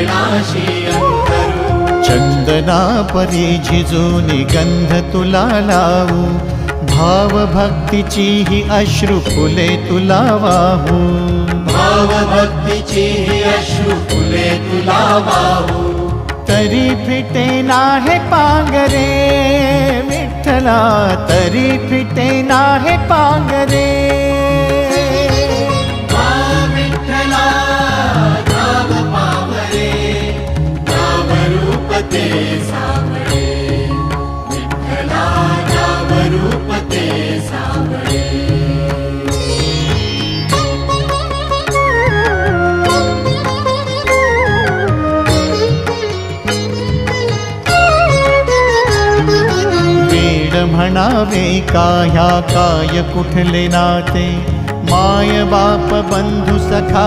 चरणाशी अंतरू। चंदना परी झिजूनी गंध तुला लावू, भाव भक्तीची ही अश्रु फुले तुला वाहू। भाव भक्तीची ही अश्रु फुले तुला वाहू। तरी फिटे नाहे पांगरे विठ्ठला, तरी फिटे नाहे पांगरे। विठ्ठला नाम पावरे, नाम रूप ते सावळे। विठ्ठला नाम रूप ते सावळे। म्हणावे का ह्या काय कुठले नाते, माय बाप बंधू सखा